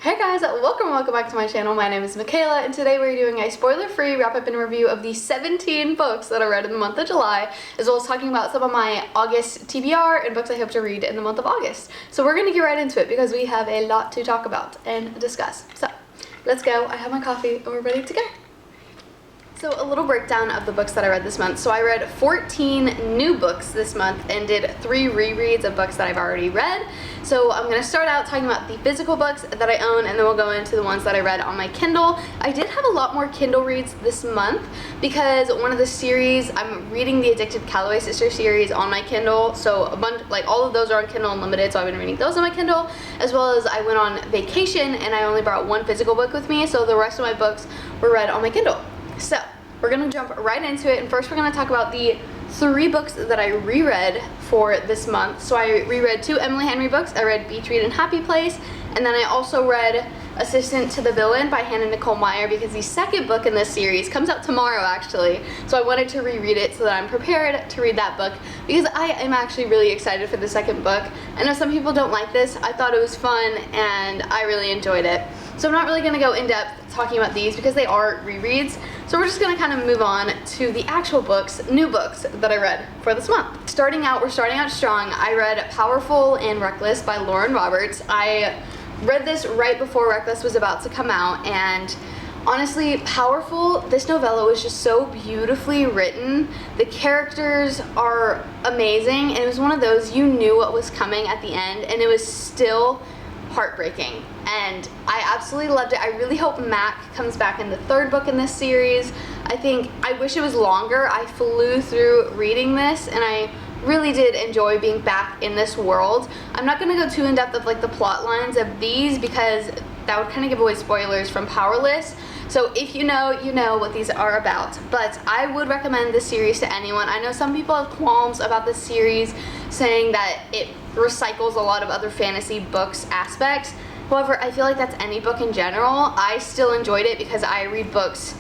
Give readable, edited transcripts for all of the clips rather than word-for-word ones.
Hey guys, welcome back to my channel. My name is Makayla, and today we're doing a spoiler-free wrap-up and review of the 17 books that I read in the month of July, as well as talking about some of my August TBR and books I hope to read in the month of August. So we're gonna get right into it because we have a lot to talk about and discuss. So let's go. I have my coffee and we're ready to go. So a little breakdown of the books that I read this month. So I read 14 new books this month and did 3 rereads of books that I've already read. So I'm going to start out talking about the physical books that I own, and then we'll go into the ones that I read on my Kindle. I did have a lot more Kindle reads this month because one of the series, I'm reading the Addicted Calloway Sisters series on my Kindle. So a bunch, like all of those are on Kindle Unlimited, so I've been reading those on my Kindle, as well as I went on vacation and I only brought 1 physical book with me, so the rest of my books were read on my Kindle. So we're gonna jump right into it, and first we're gonna talk about the 3 books that I reread for this month. So I reread 2 Emily Henry books. I read Beach Read and Happy Place, and then I also read Assistant to the Villain by Hannah Nicole Meyer, because the second book in this series comes out tomorrow actually. So I wanted to reread it so that I'm prepared to read that book, because I am actually really excited for the second book. I know some people don't like this. I thought it was fun and I really enjoyed it. So I'm not really going to go in depth talking about these because they are rereads. So we're just going to kind of move on to the actual books, new books that I read for this month. We're starting out strong. I read Powerful and Reckless by Lauren Roberts. I read this right before Reckless was about to come out, and honestly, Powerful, this novella was just so beautifully written. The characters are amazing, and it was one of those you knew what was coming at the end, and it was still heartbreaking, and I absolutely loved it. I really hope Mac comes back in the 3rd book in this series. I wish it was longer. I flew through reading this, and I really did enjoy being back in this world. I'm not going to go too in depth of like the plot lines of these because that would kind of give away spoilers from Powerless. So if you know what these are about. But I would recommend this series to anyone. I know some people have qualms about this series, saying that it recycles a lot of other fantasy books aspects. However, I feel like that's any book in general. I still enjoyed it because I read books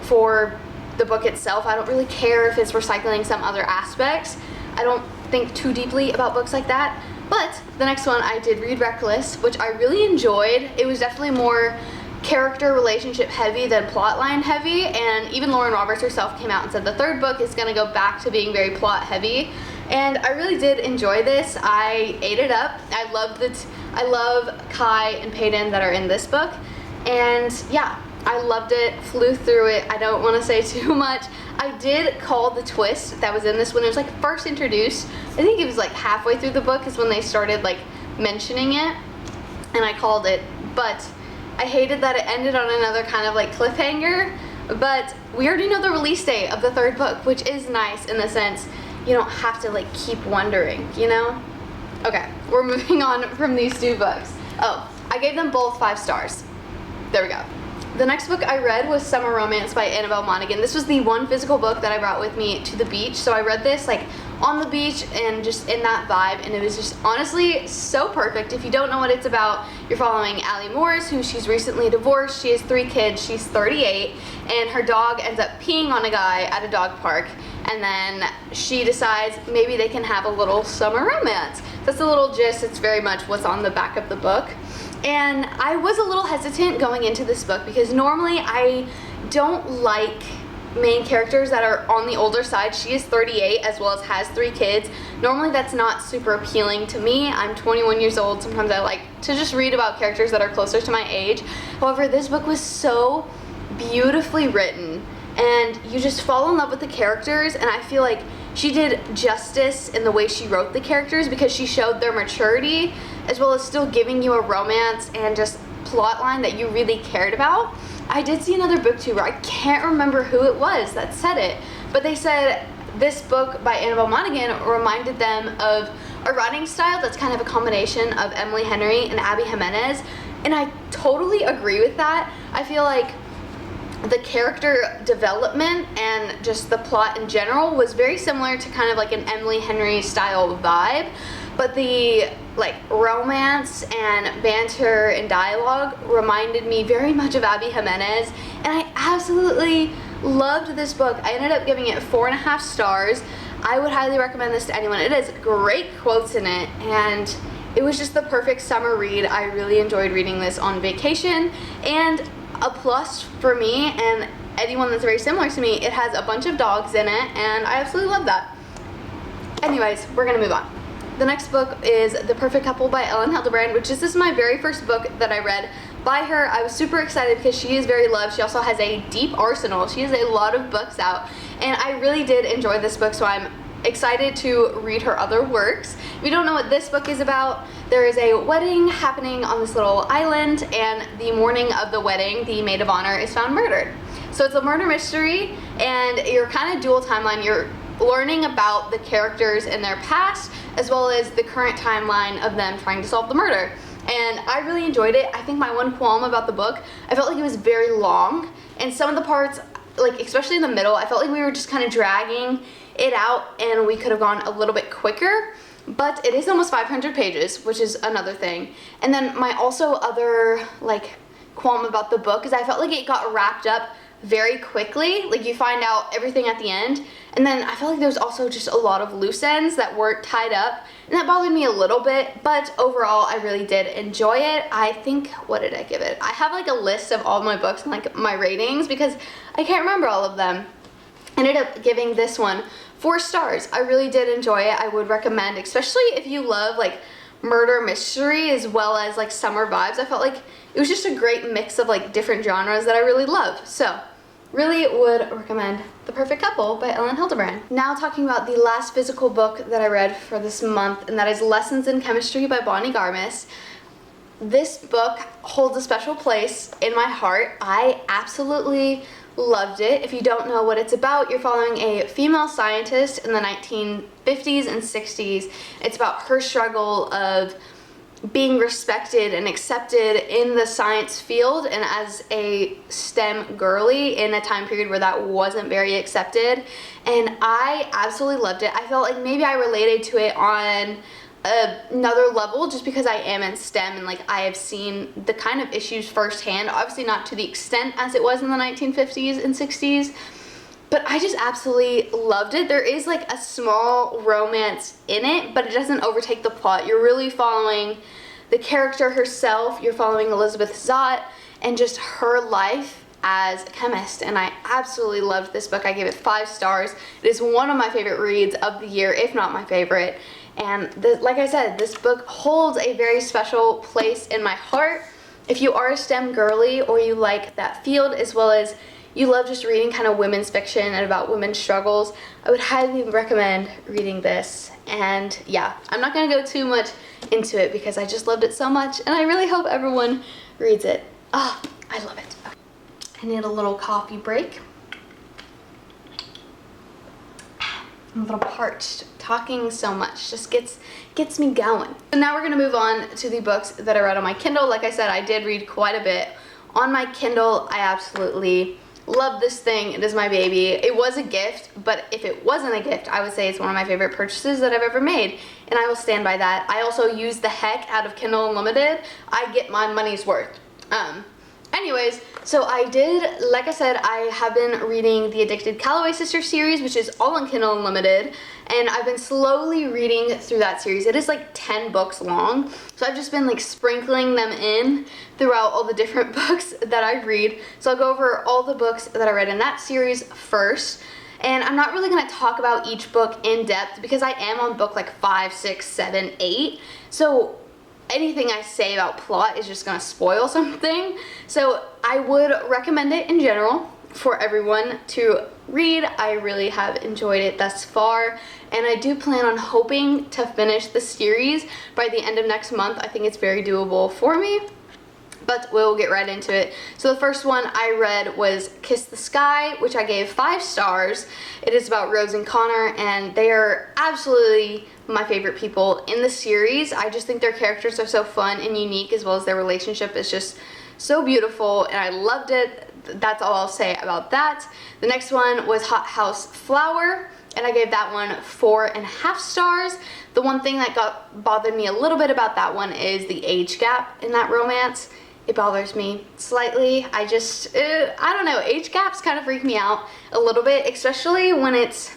for the book itself. I don't really care if it's recycling some other aspects. I don't think too deeply about books like that. But the next one, I did read Reckless, which I really enjoyed. It was definitely more character relationship heavy than plotline heavy, and even Lauren Roberts herself came out and said the 3rd book is going to go back to being very plot heavy, and I really did enjoy this. I ate it up. I love Kai and Peyton that are in this book, and yeah, I loved it, flew through it. I don't want to say too much. I did call the twist that was in this when it was like first introduced. I think it was like halfway through the book is when they started like mentioning it, and I called it, but I hated that it ended on another kind of like cliffhanger. But we already know the release date of the 3rd book, which is nice in the sense you don't have to like keep wondering, you know? Okay, we're moving on from these 2 books. Oh, I gave them both 5 stars. There we go. The next book I read was Summer Romance by Annabelle Monaghan. This was the 1 physical book that I brought with me to the beach. So I read this like on the beach and just in that vibe, and it was just honestly so perfect. If you don't know what it's about, you're following Allie Morris, who she's recently divorced. She has 3 kids. She's 38, and her dog ends up peeing on a guy at a dog park, and then she decides maybe they can have a little summer romance. That's the little gist. It's very much what's on the back of the book. And I was a little hesitant going into this book because normally I don't like main characters that are on the older side. She is 38 as well as has 3 kids. Normally that's not super appealing to me. I'm 21 years old. Sometimes I like to just read about characters that are closer to my age. However, this book was so beautifully written, and you just fall in love with the characters, and I feel like she did justice in the way she wrote the characters because she showed their maturity as well as still giving you a romance and just plot line that you really cared about. I did see another book too where I can't remember who it was that said it, but they said this book by Annabelle Monaghan reminded them of a writing style that's kind of a combination of Emily Henry and Abby Jimenez, and I totally agree with that. I feel like the character development and just the plot in general was very similar to kind of like an Emily Henry style vibe, but the like romance and banter and dialogue reminded me very much of Abby Jimenez, and I absolutely loved this book. I ended up giving it 4.5 stars. I would highly recommend this to anyone. It has great quotes in it, and it was just the perfect summer read. I really enjoyed reading this on vacation, and a plus for me and anyone that's very similar to me, it has a bunch of dogs in it, and I absolutely love that. Anyways, we're gonna move on. The next book is The Perfect Couple by Ellen Hildebrand, which is my very first book that I read by her. I was super excited because she is very loved. She also has a deep arsenal. She has a lot of books out, and I really did enjoy this book, so I'm excited to read her other works. If you don't know what this book is about, there is a wedding happening on this little island, and the morning of the wedding, the maid of honor is found murdered. So it's a murder mystery, and you're kind of dual timeline. You're learning about the characters in their past, as well as the current timeline of them trying to solve the murder. And I really enjoyed it. I think my one qualm about the book, I felt like it was very long, and some of the parts, like especially in the middle, I felt like we were just kind of dragging it out and we could have gone a little bit quicker. But it is almost 500 pages, which is another thing. And then my also other like qualm about the book is I felt like it got wrapped up very quickly. Like you find out everything at the end, and then I felt like there was also just a lot of loose ends that weren't tied up, and that bothered me a little bit. But overall, I really did enjoy it. I think, what did I give it? I have like a list of all my books and like my ratings because I can't remember all of them. I ended up giving this one 4 stars. I really did enjoy it. I would recommend, especially if you love like murder mystery as well as like summer vibes. I felt like it was just a great mix of like different genres that I really love. So really would recommend The Perfect Couple by Ellen Hildebrand. Now talking about the last physical book that I read for this month, and that is Lessons in Chemistry by Bonnie Garmis. This book holds a special place in my heart. I absolutely loved it. If you don't know what it's about, you're following a female scientist in the 1950s and 60s. It's about her struggle of being respected and accepted in the science field, and as a STEM girly in a time period where that wasn't very accepted. And I absolutely loved it. I felt like maybe I related to it on another level just because I am in STEM and like I have seen the kind of issues firsthand, obviously not to the extent as it was in the 1950s and 60s, but I just absolutely loved it. There is like a small romance in it, but it doesn't overtake the plot. You're really following the character herself. You're following Elizabeth Zott and just her life as a chemist, and I absolutely loved this book. I gave it 5 stars. It is one of my favorite reads of the year, if not my favorite. And like I said, this book holds a very special place in my heart. If you are a STEM girly or you like that field, as well as you love just reading kind of women's fiction and about women's struggles, I would highly recommend reading this. And yeah, I'm not going to go too much into it because I just loved it so much, and I really hope everyone reads it. Ah, I love it. I need a little coffee break. I'm a little parched. Talking so much just gets me going. So now we're gonna move on to the books that I read on my Kindle. Like I said, I did read quite a bit on my Kindle. I absolutely love this thing. It is my baby. It was a gift, but if it wasn't a gift, I would say it's one of my favorite purchases that I've ever made, and I will stand by that. I also use the heck out of Kindle Unlimited. I get my money's worth. Anyways, so I did, like I said, I have been reading the Addicted Calloway Sisters series, which is all on Kindle Unlimited, and I've been slowly reading through that series. It is like 10 books long, so I've just been like sprinkling them in throughout all the different books that I read. So I'll go over all the books that I read in that series first, and I'm not really going to talk about each book in depth because I am on book like 5, 6, 7, 8, so anything I say about plot is just gonna spoil something. So I would recommend it in general for everyone to read. I really have enjoyed it thus far, and I do plan on hoping to finish the series by the end of next month. I think it's very doable for me, but we'll get right into it. So the first one I read was Kiss the Sky, which I gave 5 stars. It is about Rose and Connor, and they are absolutely my favorite people in the series. I just think their characters are so fun and unique, as well as their relationship is just so beautiful, and I loved it. That's all I'll say about that. The next one was Hot House Flower, and I gave that one 4.5 stars. The one thing that bothered me a little bit about that one is the age gap in that romance. It bothers me slightly. I don't know, age gaps kind of freak me out a little bit, especially when it's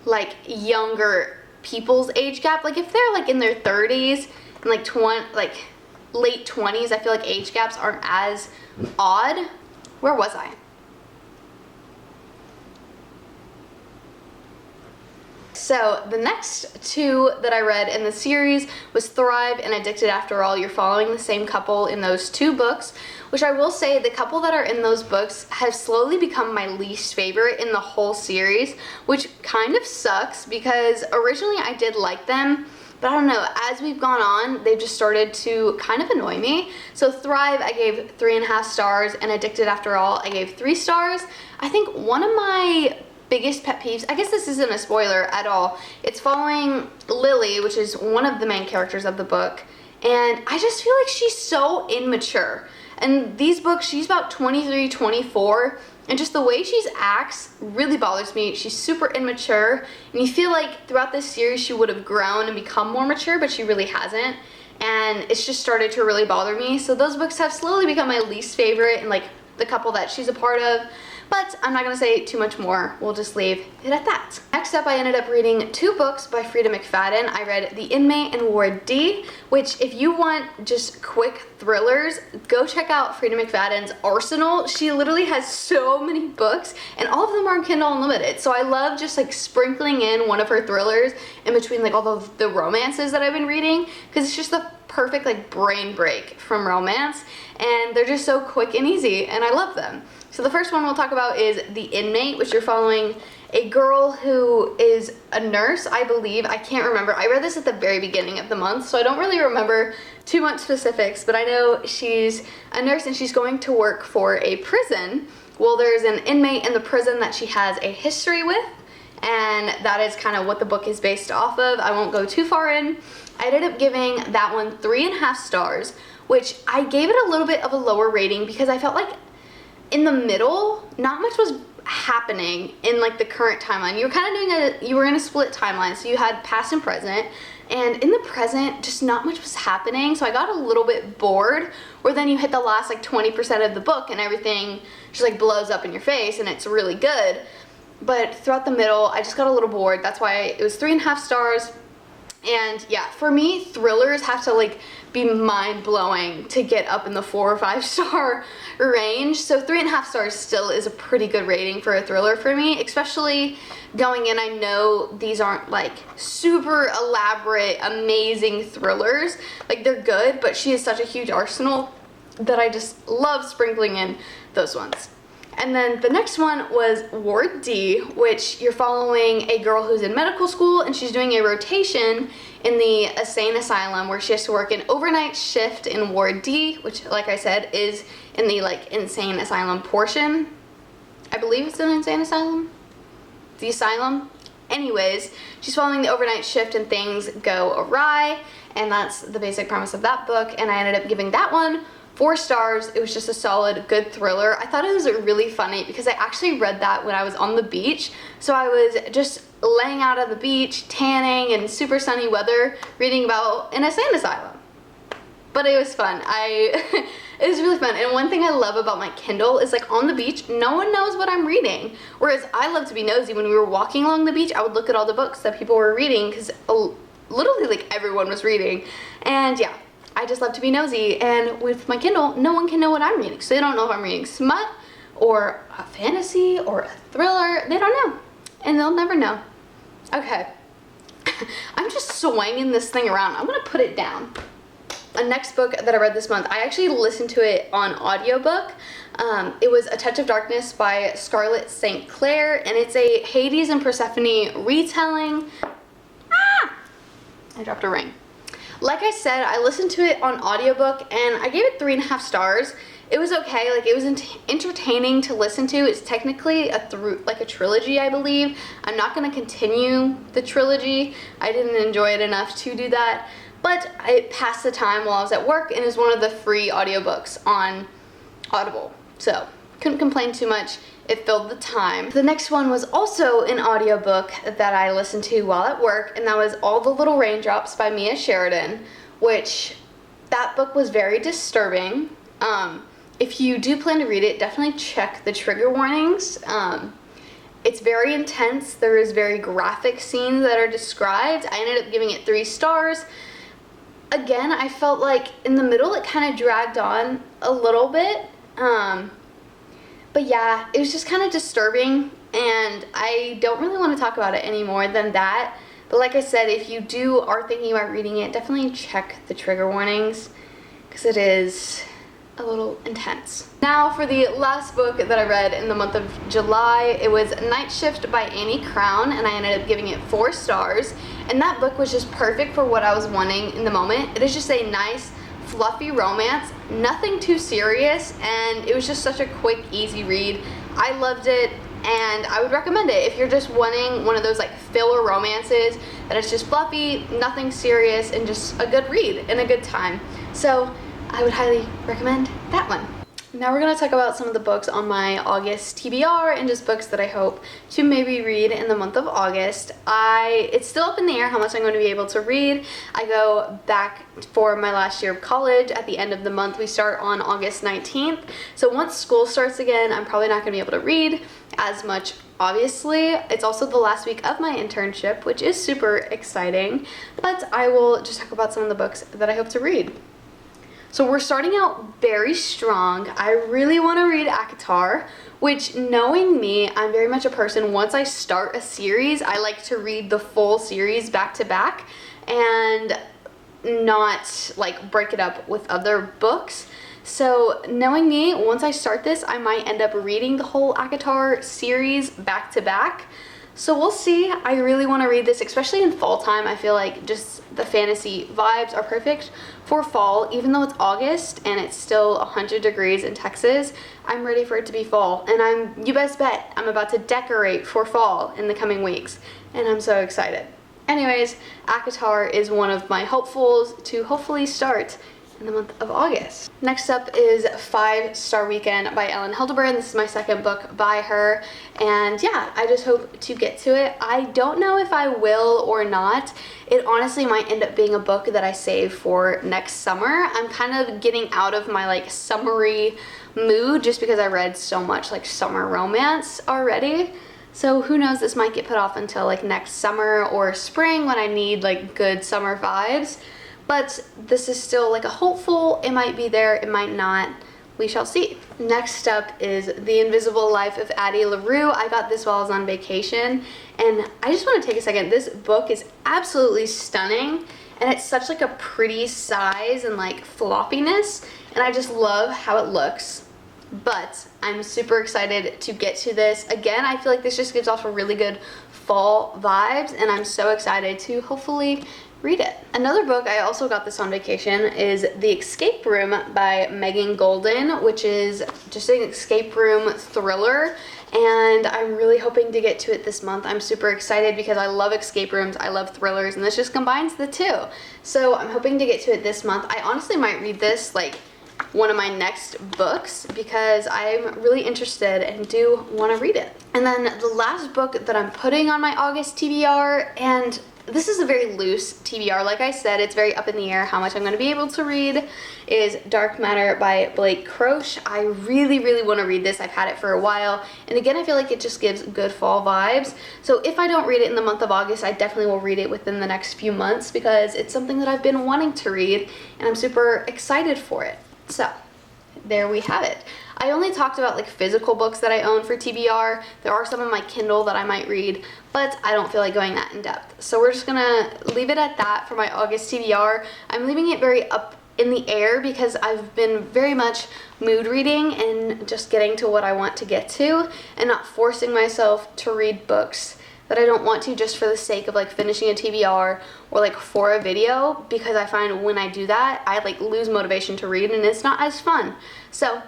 like younger people's age gap. Like if they're like in their 30s in like late 20s, I feel like age gaps aren't as odd. Where was I? So the next two that I read in the series was Thrive and Addicted After All. You're following the same couple in those two books, which I will say the couple that are in those books have slowly become my least favorite in the whole series, which kind of sucks because originally I did like them, but I don't know, as we've gone on, they've just started to kind of annoy me. So Thrive, I gave 3.5 stars, and Addicted After All, I gave 3 stars. I think one of my biggest pet peeves, I guess this isn't a spoiler at all, it's following Lily, which is one of the main characters of the book, and I just feel like she's so immature. And these books, she's about 23, 24, and just the way she acts really bothers me. She's super immature, and you feel like throughout this series she would have grown and become more mature, but she really hasn't, and it's just started to really bother me. So those books have slowly become my least favorite, and like the couple that she's a part of. But I'm not going to say too much more. We'll just leave it at that. Next up, I ended up reading 2 books by Freida McFadden. I read The Inmate and Ward D, which if you want just quick thrillers, go check out Freida McFadden's arsenal. She literally has so many books, and all of them are on Kindle Unlimited. So I love just like sprinkling in one of her thrillers in between like all of the romances that I've been reading, because it's just the perfect like brain break from romance, and they're just so quick and easy, and I love them. So the first one we'll talk about is The Inmate, which you're following a girl who is a nurse, I believe. I can't remember. I read this at the very beginning of the month, so I don't really remember too much specifics, but I know she's a nurse and she's going to work for a prison. Well, there's an inmate in the prison that she has a history with, and that is kind of what the book is based off of. I won't go too far in. I ended up giving that one 3.5 stars, which I gave it a little bit of a lower rating because I felt like in the middle, not much was happening in like the current timeline. You were kind of doing you were in a split timeline, so you had past and present, and in the present, just not much was happening, so I got a little bit bored, where then you hit the last like 20% of the book and everything just like blows up in your face and it's really good. But throughout the middle, I just got a little bored. That's why it was 3.5 stars. And yeah, for me, thrillers have to like be mind-blowing to get up in the 4 or 5 star range. So 3.5 stars still is a pretty good rating for a thriller for me, especially going in. I know these aren't like super elaborate, amazing thrillers. Like they're good, but she has such a huge arsenal that I just love sprinkling in those ones. And then the next one was Ward D, which you're following a girl who's in medical school and she's doing a rotation in the insane asylum where she has to work an overnight shift in Ward D, which like I said is in the like insane asylum portion. I believe it's an insane asylum. The asylum. Anyways, she's following the overnight shift and things go awry, and that's the basic premise of that book, and I ended up giving that one 4 stars. It was just a solid, good thriller. I thought it was really funny because I actually read that when I was on the beach. So I was just laying out on the beach, tanning in super sunny weather, reading about an insane asylum. But it was fun. It was really fun. And one thing I love about my Kindle is like on the beach, no one knows what I'm reading. Whereas I love to be nosy. When we were walking along the beach, I would look at all the books that people were reading because literally like everyone was reading. And yeah, I just love to be nosy, and with my Kindle, no one can know what I'm reading. So they don't know if I'm reading smut, or a fantasy, or a thriller. They don't know, and they'll never know. Okay, I'm just swinging this thing around. I'm gonna put it down. A next book that I read this month, I actually listened to it on audiobook. It was A Touch of Darkness by Scarlett St. Clair, and it's a Hades and Persephone retelling. I dropped a ring. Like I said, I listened to it on audiobook and I gave it 3.5 stars. It was okay, like it was entertaining to listen to. It's technically a trilogy, I believe. I'm not gonna continue the trilogy. I didn't enjoy it enough to do that, but it passed the time while I was at work and is one of the free audiobooks on Audible. So couldn't complain too much. It filled the time. The next one was also an audiobook that I listened to while at work, and that was All the Little Raindrops by Mia Sheridan, which that book was very disturbing. If you do plan to read it, definitely check the trigger warnings. It's very intense. There is very graphic scenes that are described. I ended up giving it 3 stars. again, I felt like in the middle it kind of dragged on a little bit. But yeah, it was just kind of disturbing, and I don't really want to talk about it any more than that. But like I said, if you are thinking about reading it, definitely check the trigger warnings, because it is a little intense. Now for the last book that I read in the month of July, it was Night Shift by Annie Crown, and I ended up giving it 4 stars. And that book was just perfect for what I was wanting in the moment. It is just a nice, fluffy romance, nothing too serious, and it was just such a quick, easy read. I loved it, and I would recommend it if you're just wanting one of those like filler romances that is just fluffy, nothing serious, and just a good read and a good time. So I would highly recommend that one. Now we're going to talk about some of the books on my August TBR and just books that I hope to maybe read in the month of August. It's still up in the air how much I'm going to be able to read. I go back for my last year of college at the end of the month. We start on August 19th. So once school starts again, I'm probably not going to be able to read as much, obviously. It's also the last week of my internship, which is super exciting. But I will just talk about some of the books that I hope to read. So we're starting out very strong. I really want to read ACOTAR, which, knowing me, I'm very much a person, once I start a series, I like to read the full series back to back and not like break it up with other books. So knowing me, once I start this, I might end up reading the whole ACOTAR series back to back. So we'll see. I really want to read this, especially in fall time. I feel like just the fantasy vibes are perfect for fall. Even though it's August and it's still 100 degrees in Texas, I'm ready for it to be fall. And you best bet, I'm about to decorate for fall in the coming weeks. And I'm so excited. Anyways, ACOTAR is one of my hopefuls to hopefully start in the month of August. Next up is 5 Star Weekend by Ellen Hildebrand. This is my second book by her, and yeah, I just hope to get to it. I don't know if I will or not. It honestly might end up being a book that I save for next summer. I'm kind of getting out of my like summery mood just because I read so much like summer romance already. So who knows, this might get put off until like next summer or spring when I need like good summer vibes. But this is still like a hopeful. It might be there, it might not. We shall see. Next up is The Invisible Life of Addie LaRue. I got this while I was on vacation, and I just want to take a second. This book is absolutely stunning, and it's such like a pretty size and like floppiness, and I just love how it looks. But I'm super excited to get to this. Again, I feel like this just gives off a really good fall vibes, and I'm so excited to hopefully read it. Another book, I also got this on vacation, is The Escape Room by Megan Golden, which is just an escape room thriller, and I'm really hoping to get to it this month. I'm super excited because I love escape rooms, I love thrillers, and this just combines the two. So I'm hoping to get to it this month. I honestly might read this like one of my next books because I'm really interested and do want to read it. And then the last book that I'm putting on my August TBR, and this is a very loose TBR, like I said, it's very up in the air how much I'm going to be able to read, is Dark Matter by Blake Croce. I really, really want to read this. I've had it for a while, and again, I feel like it just gives good fall vibes. So if I don't read it in the month of August, I definitely will read it within the next few months because it's something that I've been wanting to read, and I'm super excited for it. So there we have it. I only talked about like physical books that I own for TBR. There are some on my Kindle that I might read, but I don't feel like going that in depth. So we're just gonna leave it at that for my August TBR. I'm leaving it very up in the air because I've been very much mood reading and just getting to what I want to get to and not forcing myself to read books that I don't want to just for the sake of like finishing a TBR or like for a video, because I find when I do that, I like lose motivation to read and it's not as fun. So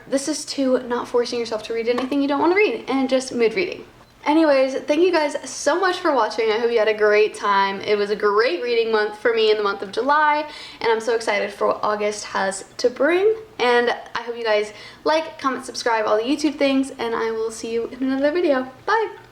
this is to not forcing yourself to read anything you don't want to read and just mood reading. Anyways, thank you guys so much for watching. I hope you had a great time. It was a great reading month for me in the month of July, and I'm so excited for what August has to bring. And I hope you guys like, comment, subscribe, all the YouTube things, and I will see you in another video. Bye!